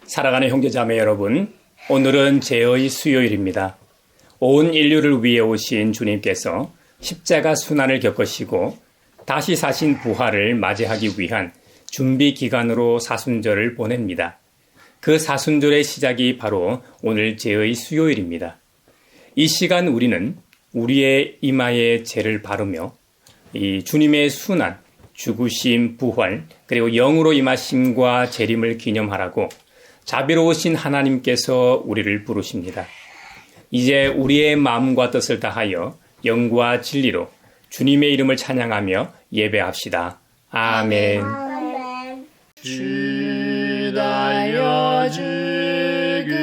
사랑하는 형제자매 여러분, 오늘은 제의 수요일입니다. 온 인류를 위해 오신 주님께서 십자가 순환을 겪으시고 다시 사신 부활을 맞이하기 위한 준비 기간으로 사순절을 보냅니다. 그 사순절의 시작이 바로 오늘 제의 수요일입니다. 이 시간 우리는 우리의 이마에 죄를 바르며 이 주님의 순환, 죽으심, 부활, 그리고 영으로 임하심과 재림을 기념하라고 자비로우신 하나님께서 우리를 부르십니다. 이제 우리의 마음과 뜻을 다하여 영과 진리로 주님의 이름을 찬양하며 예배합시다. 아멘. 주 달려 죽은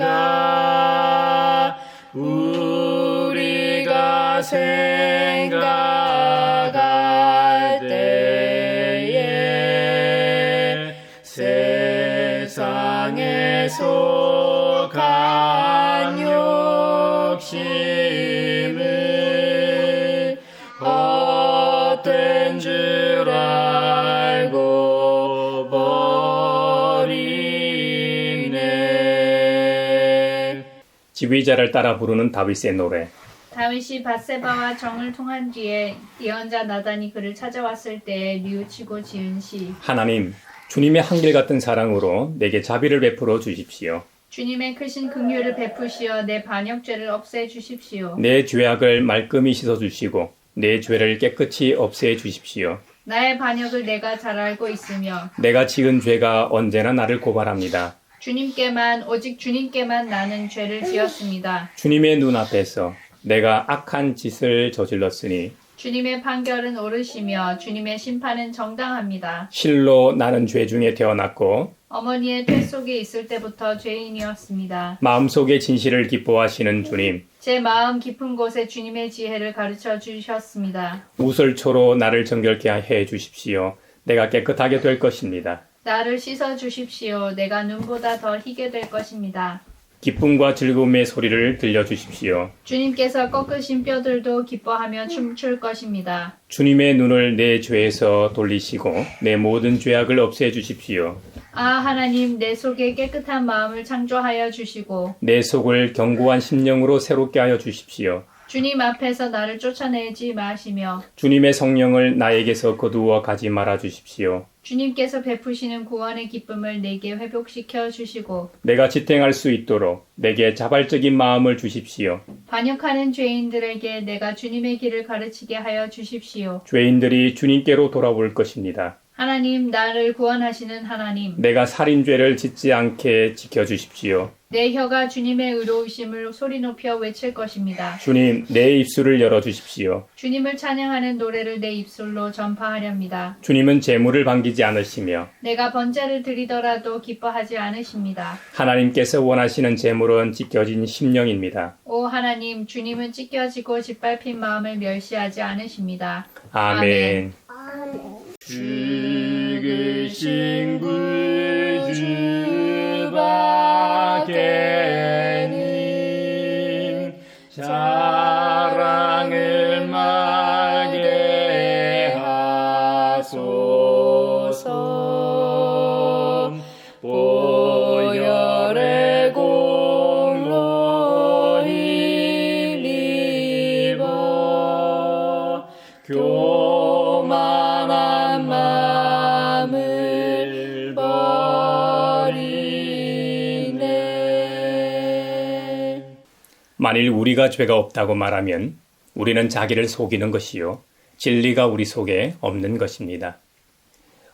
십자가 우리가 생각할 때에 세상에 속한 욕심을 헛된 줄 알고 버리네. 지휘자를 따라 부르는 다윗의 노래. 다윗이 밧세바와 정을 통한 뒤에 예언자 나단이 그를 찾아왔을 때에 뉘우치고 지은 시. 하나님, 주님의 한결같은 사랑으로 내게 자비를 베풀어 주십시오. 주님의 크신 긍휼을 베푸시어 내 반역죄를 없애 주십시오. 내 죄악을 말끔히 씻어 주시고 내 죄를 깨끗이 없애 주십시오. 나의 반역을 내가 잘 알고 있으며 내가 지은 죄가 언제나 나를 고발합니다. 오직 주님께만 나는 죄를 지었습니다. 주님의 눈앞에서 내가 악한 짓을 저질렀으니 주님의 판결은 옳으시며 주님의 심판은 정당합니다. 실로 나는 죄 중에 태어났고 어머니의 태 속에 있을 때부터 죄인이었습니다. 마음속의 진실을 기뻐하시는 주님, 제 마음 깊은 곳에 주님의 지혜를 가르쳐 주셨습니다. 우설초로 나를 정결케 해 주십시오. 내가 깨끗하게 될 것입니다. 나를 씻어 주십시오. 내가 눈보다 더 희게 될 것입니다. 기쁨과 즐거움의 소리를 들려주십시오. 주님께서 꺾으신 뼈들도 기뻐하며 춤출 것입니다. 주님의 눈을 내 죄에서 돌리시고 내 모든 죄악을 없애 주십시오. 아, 하나님, 내 속에 깨끗한 마음을 창조하여 주시고 내 속을 견고한 심령으로 새롭게 하여 주십시오. 주님 앞에서 나를 쫓아내지 마시며 주님의 성령을 나에게서 거두어 가지 말아 주십시오. 주님께서 베푸시는 구원의 기쁨을 내게 회복시켜 주시고 내가 지탱할 수 있도록 내게 자발적인 마음을 주십시오. 반역하는 죄인들에게 내가 주님의 길을 가르치게 하여 주십시오. 죄인들이 주님께로 돌아올 것입니다. 하나님, 나를 구원하시는 하나님, 내가 살인죄를 짓지 않게 지켜주십시오. 내 혀가 주님의 의로우심을 소리 높여 외칠 것입니다. 주님, 내 입술을 열어주십시오. 주님을 찬양하는 노래를 내 입술로 전파하렵니다. 주님은 재물을 반기지 않으시며 내가 번제를 드리더라도 기뻐하지 않으십니다. 하나님께서 원하시는 재물은 지켜진 심령입니다. 오 하나님, 주님은 찢겨지고 짓밟힌 마음을 멸시하지 않으십니다. 아멘. 죽으신 구주밖에님 사랑을 말게 하소서. 보혈의 공로 힘입어 교만한 마음을 버리네. 만일 우리가 죄가 없다고 말하면 우리는 자기를 속이는 것이요 진리가 우리 속에 없는 것입니다.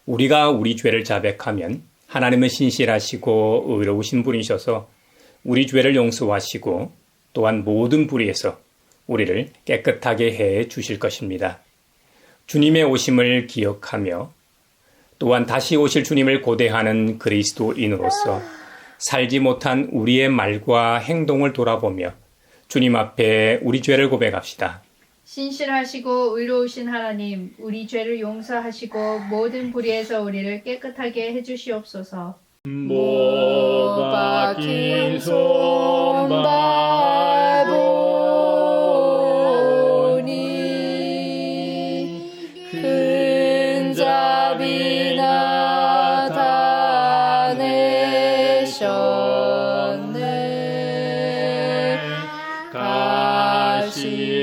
우리가 우리 죄를 자백하면 하나님은 신실하시고 의로우신 분이셔서 우리 죄를 용서하시고 또한 모든 불의에서 우리를 깨끗하게 해 주실 것입니다. 주님의 오심을 기억하며 또한 다시 오실 주님을 고대하는 그리스도인으로서 살지 못한 우리의 말과 행동을 돌아보며 주님 앞에 우리 죄를 고백합시다. 신실하시고 의로우신 하나님, 우리 죄를 용서하시고 모든 불의에서 우리를 깨끗하게 해주시옵소서. 못 박힌 손바보니 큰 자비나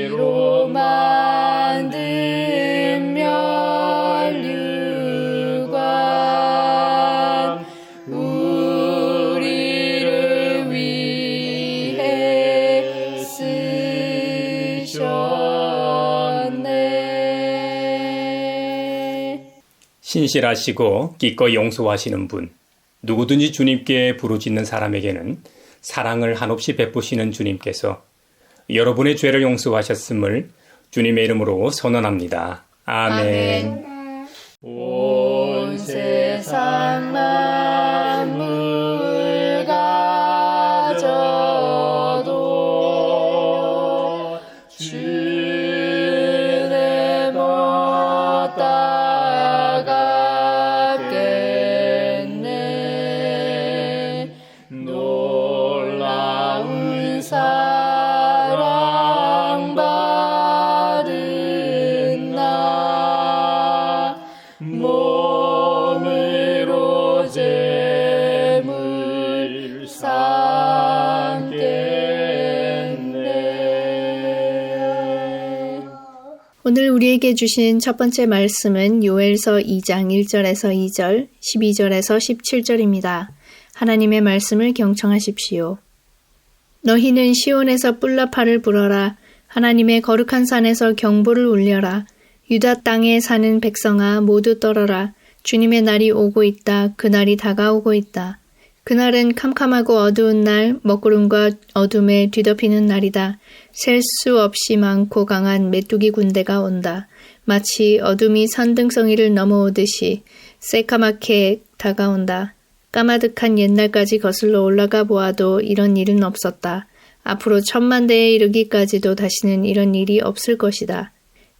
피로 만든 면류관 우리를 위해 쓰셨네. 신실하시고 기꺼이 용서하시는 분, 누구든지 주님께 부르짖는 사람에게는 사랑을 한없이 베푸시는 주님께서 여러분의 죄를 용서하셨음을 주님의 이름으로 선언합니다. 아멘. 온 세상 만물 가져도 주의 못 따라가겠네. 놀라운 사랑받은 나 몸으로 제물 삼겠네. 오늘 우리에게 주신 첫 번째 말씀은 요엘서 2장 1절에서 2절, 12절에서 17절입니다. 하나님의 말씀을 경청하십시오. 너희는 시온에서 뿔라파를 불어라. 하나님의 거룩한 산에서 경보를 울려라. 유다 땅에 사는 백성아 모두 떨어라. 주님의 날이 오고 있다. 그날이 다가오고 있다. 그날은 캄캄하고 어두운 날, 먹구름과 어둠에 뒤덮이는 날이다. 셀 수 없이 많고 강한 메뚜기 군대가 온다. 마치 어둠이 산등성이를 넘어오듯이 새까맣게 다가온다. 까마득한 옛날까지 거슬러 올라가 보아도 이런 일은 없었다. 앞으로 1000만대에 이르기까지도 다시는 이런 일이 없을 것이다.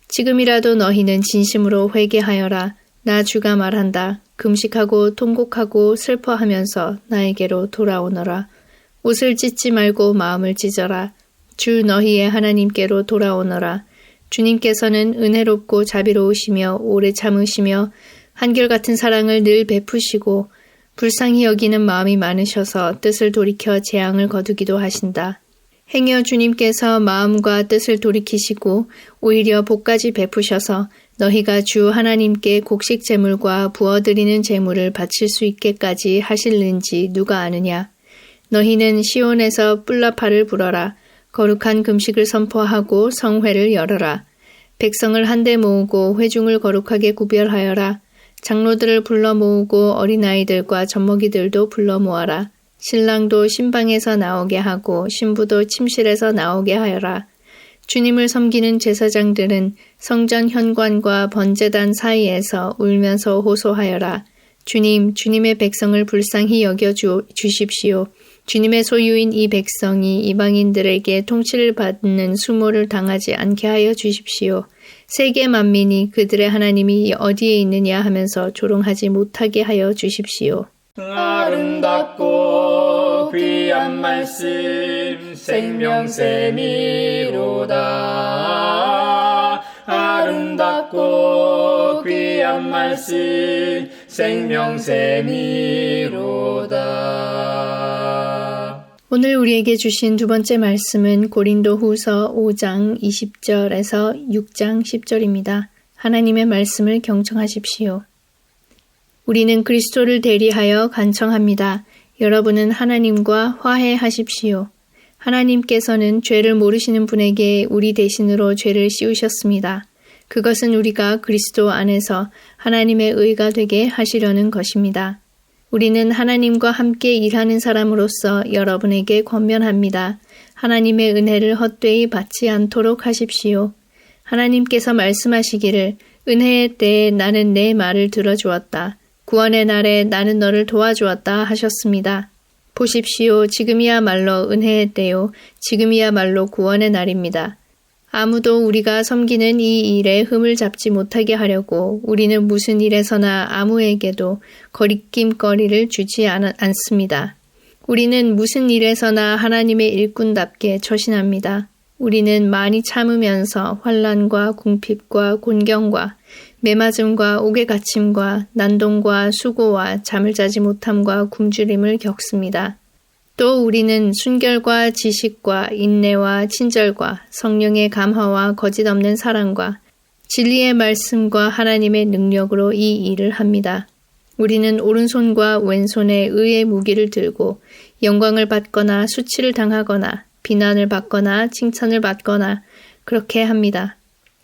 지금이라도 너희는 진심으로 회개하여라. 나 주가 말한다. 금식하고 통곡하고 슬퍼하면서 나에게로 돌아오너라. 옷을 찢지 말고 마음을 찢어라. 주 너희의 하나님께로 돌아오너라. 주님께서는 은혜롭고 자비로우시며 오래 참으시며 한결같은 사랑을 늘 베푸시고 불쌍히 여기는 마음이 많으셔서 뜻을 돌이켜 재앙을 거두기도 하신다. 행여 주님께서 마음과 뜻을 돌이키시고 오히려 복까지 베푸셔서 너희가 주 하나님께 곡식 제물과 부어드리는 제물을 바칠 수 있게까지 하실는지 누가 아느냐. 너희는 시온에서 뿔라파를 불어라. 거룩한 금식을 선포하고 성회를 열어라. 백성을 한데 모으고 회중을 거룩하게 구별하여라. 장로들을 불러 모으고 어린아이들과 젖먹이들도 불러 모아라. 신랑도 신방에서 나오게 하고 신부도 침실에서 나오게 하여라. 주님을 섬기는 제사장들은 성전 현관과 번제단 사이에서 울면서 호소하여라. 주님, 주님의 백성을 불쌍히 여겨 주십시오. 주님의 소유인 이 백성이 이방인들에게 통치를 받는 수모를 당하지 않게 하여 주십시오. 세계 만민이 그들의 하나님이 어디에 있느냐 하면서 조롱하지 못하게 하여 주십시오. 아름답고 귀한 말씀 생명샘이로다. 아름답고 귀한 말씀 생명샘이로다. 오늘 우리에게 주신 두 번째 말씀은 고린도후서 5장 20절에서 6장 10절입니다. 하나님의 말씀을 경청하십시오. 우리는 그리스도를 대리하여 간청합니다. 여러분은 하나님과 화해하십시오. 하나님께서는 죄를 모르시는 분에게 우리 대신으로 죄를 씌우셨습니다. 그것은 우리가 그리스도 안에서 하나님의 의가 되게 하시려는 것입니다. 우리는 하나님과 함께 일하는 사람으로서 여러분에게 권면합니다. 하나님의 은혜를 헛되이 받지 않도록 하십시오. 하나님께서 말씀하시기를 은혜의 때에 나는 내 말을 들어주었다. 구원의 날에 나는 너를 도와주었다 하셨습니다. 보십시오. 지금이야말로 은혜의 때요. 지금이야말로 구원의 날입니다. 아무도 우리가 섬기는 이 일에 흠을 잡지 못하게 하려고 우리는 무슨 일에서나 아무에게도 거리낌거리를 주지 않습니다. 우리는 무슨 일에서나 하나님의 일꾼답게 처신합니다. 우리는 많이 참으면서 환난과 궁핍과 곤경과 매맞음과 옥에 갇힘과 난동과 수고와 잠을 자지 못함과 굶주림을 겪습니다. 또 우리는 순결과 지식과 인내와 친절과 성령의 감화와 거짓 없는 사랑과 진리의 말씀과 하나님의 능력으로 이 일을 합니다. 우리는 오른손과 왼손에 의의 무기를 들고 영광을 받거나 수치를 당하거나 비난을 받거나 칭찬을 받거나 그렇게 합니다.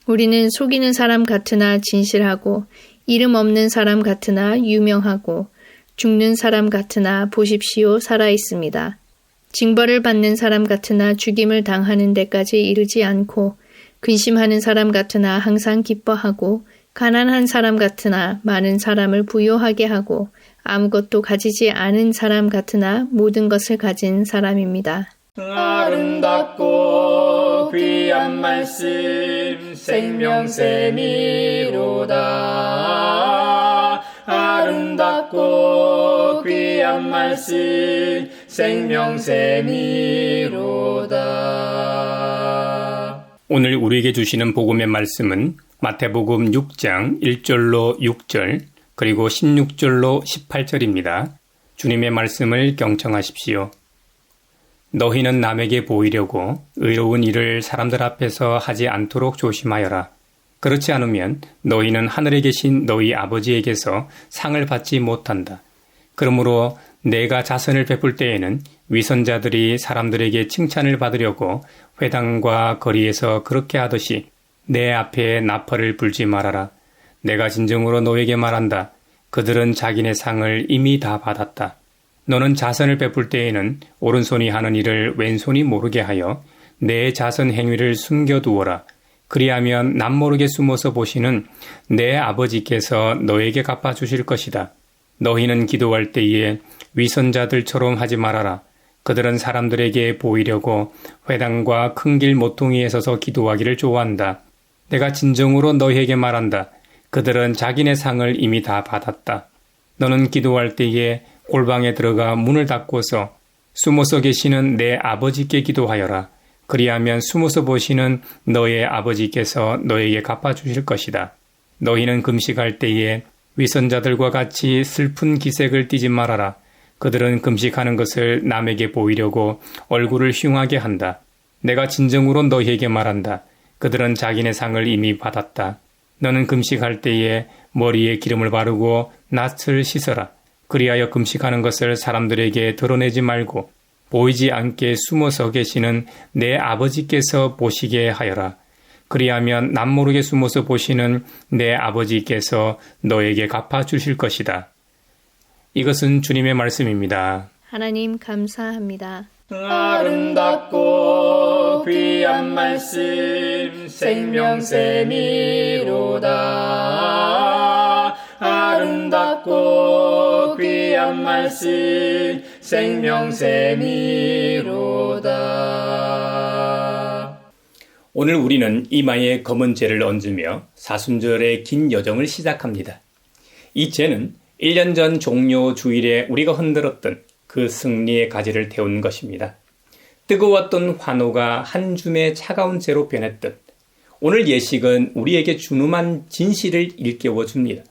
우리는 속이는 사람 같으나 진실하고 이름 없는 사람 같으나 유명하고 죽는 사람 같으나 보십시오 살아 있습니다. 징벌을 받는 사람 같으나 죽임을 당하는 데까지 이르지 않고 근심하는 사람 같으나 항상 기뻐하고 가난한 사람 같으나 많은 사람을 부요하게 하고 아무것도 가지지 않은 사람 같으나 모든 것을 가진 사람입니다. 아름답고 귀한 말씀 생명샘이로다. 아름답고 귀한 말씀 생명샘이로다. 오늘 우리에게 주시는 복음의 말씀은 마태복음 6장 1절로 6절 그리고 16절로 18절입니다. 주님의 말씀을 경청하십시오. 너희는 남에게 보이려고 의로운 일을 사람들 앞에서 하지 않도록 조심하여라. 그렇지 않으면 너희는 하늘에 계신 너희 아버지에게서 상을 받지 못한다. 그러므로 내가 자선을 베풀 때에는 위선자들이 사람들에게 칭찬을 받으려고 회당과 거리에서 그렇게 하듯이 내 앞에 나팔을 불지 말아라. 내가 진정으로 너에게 말한다. 그들은 자기네 상을 이미 다 받았다. 너는 자선을 베풀 때에는 오른손이 하는 일을 왼손이 모르게 하여 내 자선 행위를 숨겨두어라. 그리하면 남모르게 숨어서 보시는 내 아버지께서 너에게 갚아주실 것이다. 너희는 기도할 때에 위선자들처럼 하지 말아라. 그들은 사람들에게 보이려고 회당과 큰 길 모퉁이에 서서 기도하기를 좋아한다. 내가 진정으로 너희에게 말한다. 그들은 자기네 상을 이미 다 받았다. 너는 기도할 때에 골방에 들어가 문을 닫고서 숨어서 계시는 내 아버지께 기도하여라. 그리하면 숨어서 보시는 너의 아버지께서 너에게 갚아주실 것이다. 너희는 금식할 때에 위선자들과 같이 슬픈 기색을 띠지 말아라. 그들은 금식하는 것을 남에게 보이려고 얼굴을 흉하게 한다. 내가 진정으로 너희에게 말한다. 그들은 자기네 상을 이미 받았다. 너는 금식할 때에 머리에 기름을 바르고 낯을 씻어라. 그리하여 금식하는 것을 사람들에게 드러내지 말고 보이지 않게 숨어서 계시는 내 아버지께서 보시게 하여라. 그리하면 남모르게 숨어서 보시는 내 아버지께서 너에게 갚아주실 것이다. 이것은 주님의 말씀입니다. 하나님 감사합니다. 아름답고 귀한 말씀 생명샘이로다. 아름답고 귀한 말씀 생명샘이로다. 오늘 우리는 이마에 검은 재를 얹으며 사순절의 긴 여정을 시작합니다. 이 재는 1년 전 종료 주일에 우리가 흔들었던 그 승리의 가지를 태운 것입니다. 뜨거웠던 환호가 한 줌의 차가운 재로 변했듯 오늘 예식은 우리에게 준엄한 진실을 일깨워 줍니다.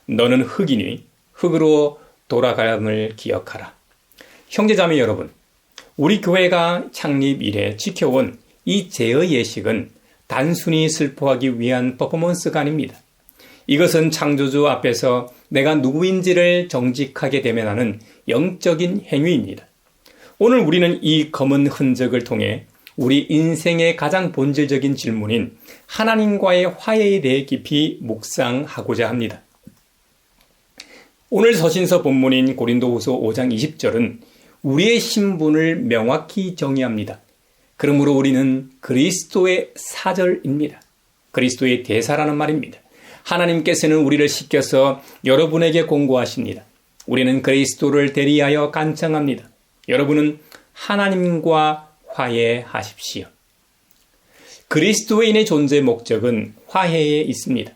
너는 흙이니 흙으로 돌아감을 기억하라. 형제자매 여러분, 우리 교회가 창립 이래 지켜온 이 제의 예식은 단순히 슬퍼하기 위한 퍼포먼스가 아닙니다. 이것은 창조주 앞에서 내가 누구인지를 정직하게 대면하는 영적인 행위입니다. 오늘 우리는 이 검은 흔적을 통해 우리 인생의 가장 본질적인 질문인 하나님과의 화해에 대해 깊이 묵상하고자 합니다. 오늘 서신서 본문인 고린도후서 5장 20절은 우리의 신분을 명확히 정의합니다. 그러므로 우리는 그리스도의 사절입니다. 그리스도의 대사라는 말입니다. 하나님께서는 우리를 시켜서 여러분에게 공고하십니다. 우리는 그리스도를 대리하여 간청합니다. 여러분은 하나님과 화해하십시오. 그리스도인의 존재 목적은 화해에 있습니다.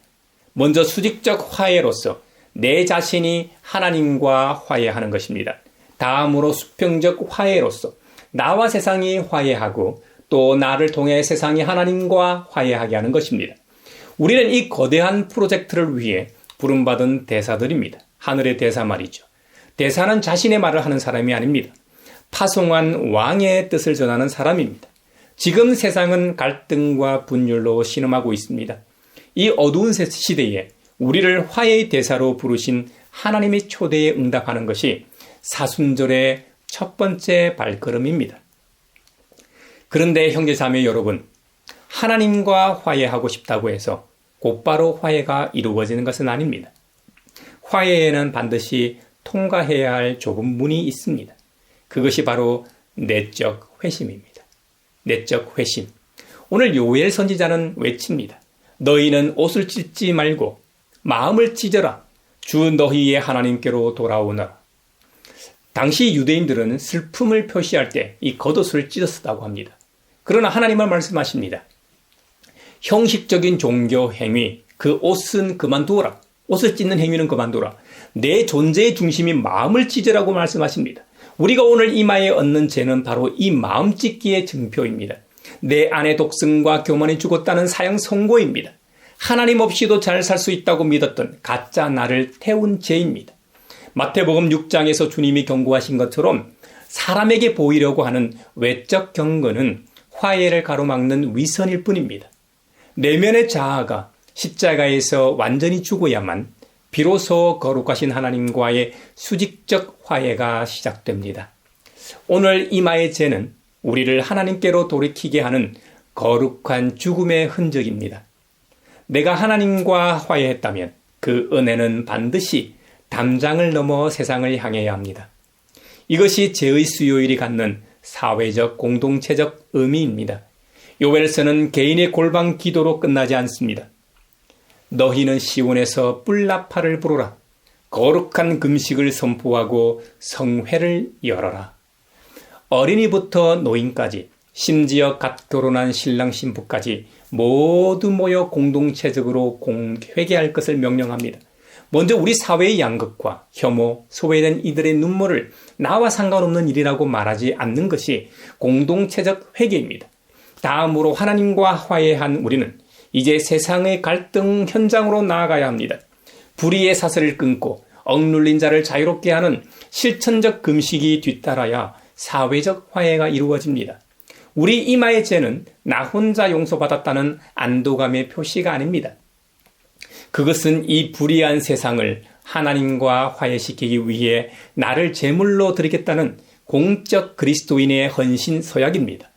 먼저 수직적 화해로서 내 자신이 하나님과 화해하는 것입니다. 다음으로 수평적 화해로서 나와 세상이 화해하고 또 나를 통해 세상이 하나님과 화해하게 하는 것입니다. 우리는 이 거대한 프로젝트를 위해 부름받은 대사들입니다. 하늘의 대사 말이죠. 대사는 자신의 말을 하는 사람이 아닙니다. 파송한 왕의 뜻을 전하는 사람입니다. 지금 세상은 갈등과 분열로 신음하고 있습니다. 이 어두운 시대에 우리를 화해의 대사로 부르신 하나님의 초대에 응답하는 것이 사순절의 첫 번째 발걸음입니다. 그런데 형제자매 여러분, 하나님과 화해하고 싶다고 해서 곧바로 화해가 이루어지는 것은 아닙니다. 화해에는 반드시 통과해야 할 좁은 문이 있습니다. 그것이 바로 내적 회심입니다. 내적 회심. 오늘 요엘 선지자는 외칩니다. 너희는 옷을 찢지 말고 마음을 찢어라. 주 너희의 하나님께로 돌아오너라. 당시 유대인들은 슬픔을 표시할 때 이 겉옷을 찢었다고 합니다. 그러나 하나님은 말씀하십니다. 형식적인 종교 행위, 그 옷은 그만두어라. 옷을 찢는 행위는 그만두어라. 내 존재의 중심이 마음을 찢으라고 말씀하십니다. 우리가 오늘 이마에 얹는 죄는 바로 이 마음 찢기의 증표입니다. 내 안의 독성과 교만이 죽었다는 사형 선고입니다. 하나님 없이도 잘 살 수 있다고 믿었던 가짜 나를 태운 죄입니다. 마태복음 6장에서 주님이 경고하신 것처럼 사람에게 보이려고 하는 외적 경건은 화해를 가로막는 위선일 뿐입니다. 내면의 자아가 십자가에서 완전히 죽어야만 비로소 거룩하신 하나님과의 수직적 화해가 시작됩니다. 오늘 이마의 죄는 우리를 하나님께로 돌이키게 하는 거룩한 죽음의 흔적입니다. 내가 하나님과 화해했다면 그 은혜는 반드시 담장을 넘어 세상을 향해야 합니다. 이것이 죄의 수요일이 갖는 사회적 공동체적 의미입니다. 요엘서는 개인의 골방 기도로 끝나지 않습니다. 너희는 시온에서 뿔나파를 부르라. 거룩한 금식을 선포하고 성회를 열어라. 어린이부터 노인까지 심지어 갓 결혼한 신랑 신부까지 모두 모여 공동체적으로 회개할 것을 명령합니다. 먼저 우리 사회의 양극화, 혐오, 소외된 이들의 눈물을 나와 상관없는 일이라고 말하지 않는 것이 공동체적 회개입니다. 다음으로 하나님과 화해한 우리는 이제 세상의 갈등 현장으로 나아가야 합니다. 불의의 사슬을 끊고 억눌린 자를 자유롭게 하는 실천적 금식이 뒤따라야 사회적 화해가 이루어집니다. 우리 이마의 죄는 나 혼자 용서받았다는 안도감의 표시가 아닙니다. 그것은 이 불의한 세상을 하나님과 화해시키기 위해 나를 제물로 드리겠다는 공적 그리스도인의 헌신 서약입니다.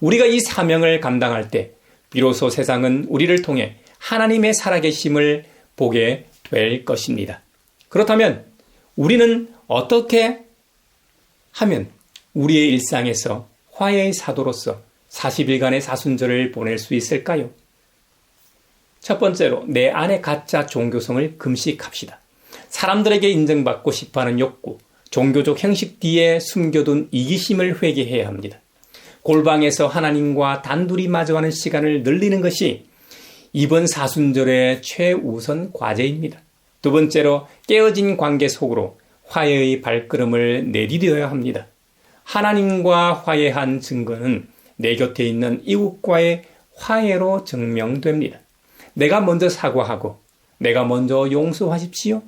우리가 이 사명을 감당할 때 비로소 세상은 우리를 통해 하나님의 살아계심을 보게 될 것입니다. 그렇다면 우리는 어떻게 하면 우리의 일상에서 화해의 사도로서 40일간의 사순절을 보낼 수 있을까요? 첫 번째로 내 안의 가짜 종교성을 금식합시다. 사람들에게 인정받고 싶어하는 욕구, 종교적 형식 뒤에 숨겨둔 이기심을 회개해야 합니다. 골방에서 하나님과 단둘이 마주하는 시간을 늘리는 것이 이번 사순절의 최우선 과제입니다. 두 번째로 깨어진 관계 속으로 화해의 발걸음을 내디뎌야 합니다. 하나님과 화해한 증거는 내 곁에 있는 이웃과의 화해로 증명됩니다. 내가 먼저 사과하고 내가 먼저 용서하십시오.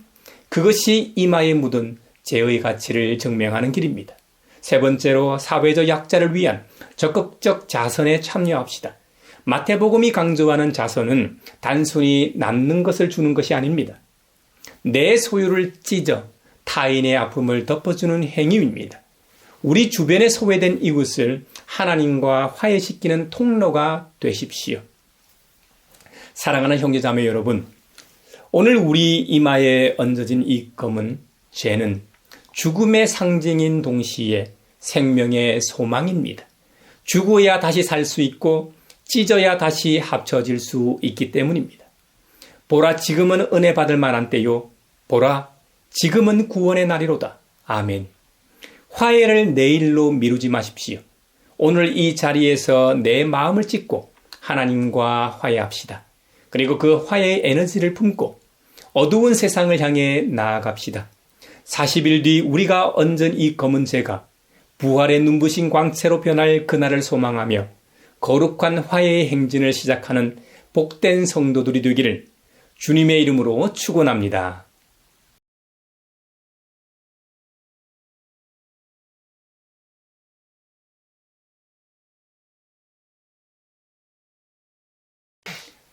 그것이 이마에 묻은 죄의 가치를 증명하는 길입니다. 세 번째로 사회적 약자를 위한 적극적 자선에 참여합시다. 마태복음이 강조하는 자선은 단순히 남는 것을 주는 것이 아닙니다. 내 소유를 찢어 타인의 아픔을 덮어주는 행위입니다. 우리 주변에 소외된 이웃을 하나님과 화해시키는 통로가 되십시오. 사랑하는 형제자매 여러분, 오늘 우리 이마에 얹어진 이 검은 죄는 죽음의 상징인 동시에 생명의 소망입니다. 죽어야 다시 살 수 있고 찢어야 다시 합쳐질 수 있기 때문입니다. 보라, 지금은 은혜 받을 만한 때요. 보라, 지금은 구원의 날이로다. 아멘. 화해를 내일로 미루지 마십시오. 오늘 이 자리에서 내 마음을 찢고 하나님과 화해합시다. 그리고 그 화해의 에너지를 품고 어두운 세상을 향해 나아갑시다. 40일 뒤 우리가 얹은 이 검은 죄가 부활의 눈부신 광채로 변할 그날을 소망하며 거룩한 화해의 행진을 시작하는 복된 성도들이 되기를 주님의 이름으로 축원합니다.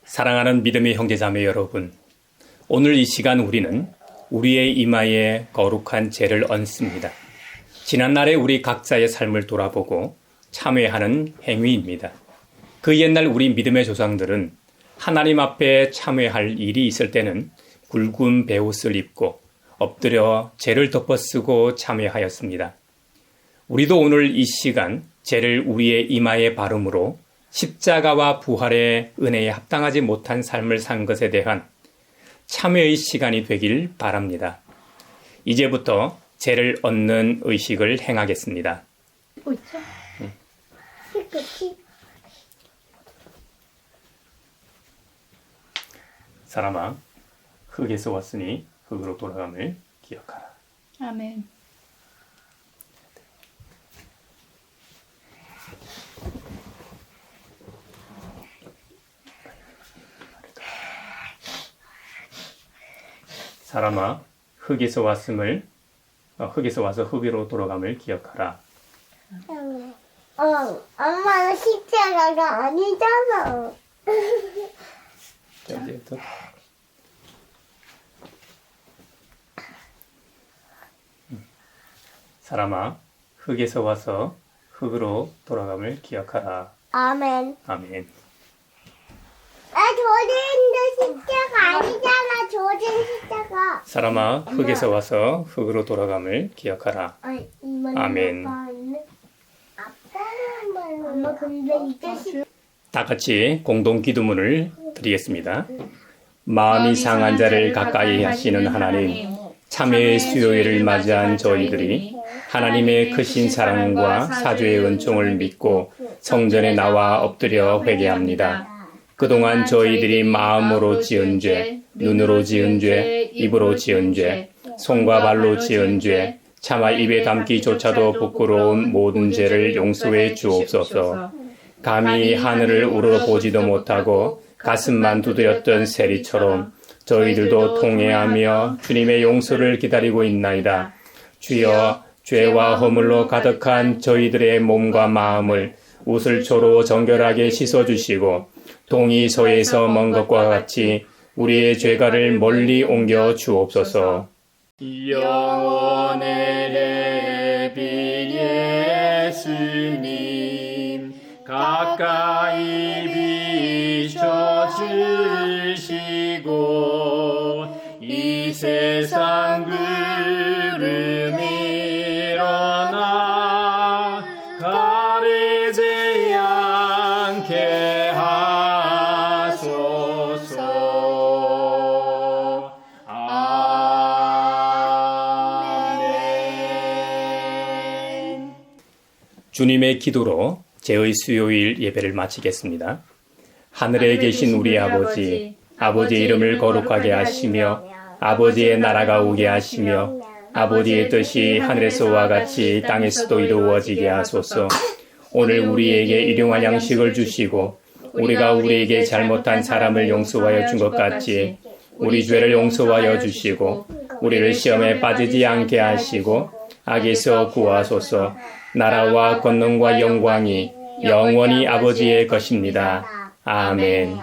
사랑하는 믿음의 형제자매 여러분, 오늘 이 시간 우리는 우리의 이마에 거룩한 죄를 얹습니다. 지난날의 우리 각자의 삶을 돌아보고 참회하는 행위입니다. 그 옛날 우리 믿음의 조상들은 하나님 앞에 참회할 일이 있을 때는 굵은 베옷을 입고 엎드려 죄를 덮어쓰고 참회하였습니다. 우리도 오늘 이 시간 죄를 우리의 이마에 바름으로 십자가와 부활의 은혜에 합당하지 못한 삶을 산 것에 대한 참회의 시간이 되길 바랍니다. 이제부터 죄를 얻는 의식을 행하겠습니다. 사람아, 흙에서 왔으니 흙으로 돌아감을 기억하라. 아멘. 사람아, 흙에서 와서 흙으로 돌아감을 기억하라. 엄마는 십자가가 아니잖아. 자, 이제부터 사람아, 흙에서 와서 흙으로 돌아감을 기억하라. 아멘. 아멘. 조진도 십자가 아니잖아. 조진 십자가. 사람아, 흙에서 와서 흙으로 돌아감을 기억하라. 아멘. 엄마 근데 이제 다 같이 공동 기도문을 드리겠습니다. 마음이 상한 자를 가까이 하시는 하나님, 참회의 수요일을 맞이한 저희들이 하나님의 크신 사랑과 사죄의 은총을 믿고 성전에 나와 엎드려 회개합니다. 그동안 저희들이 마음으로 지은 죄, 눈으로 지은 죄, 입으로 지은 죄, 손과 발로 지은 죄, 차마 입에 담기조차도 부끄러운 모든 죄를 용서해 주옵소서. 감히 하늘을 우러보지도 못하고 가슴만 두드렸던 세리처럼 저희들도 통회하며 주님의 용서를 기다리고 있나이다. 주여, 죄와 허물로 가득한 저희들의 몸과 마음을 우슬초로 정결하게 씻어주시고 동이서에서 먼 것과 같이 우리의 죄가를 멀리 옮겨 주옵소서. 영원의 빈 예수님 가까이 비춰주시고 이 세상 구름 일어나 가리지 않게 하소서. 아멘. 주님의 기도로 제의 수요일 예배를 마치겠습니다. 하늘에 계신 우리 아버지, 아버지의 이름을 거룩하게 하시며 아버지의 나라가 오게 하시며 아버지의 뜻이 하늘에서와 같이 땅에서도 이루어지게 하소서. 오늘 우리에게 일용할 양식을 주시고 우리가 우리에게 잘못한 사람을 용서하여 준 것 같이 우리 죄를 용서하여 주시고 우리를 시험에 빠지지 않게 하시고 악에서 구하소서. 나라와 권능과 영광이 영원히 아버지의 것입니다. 아멘.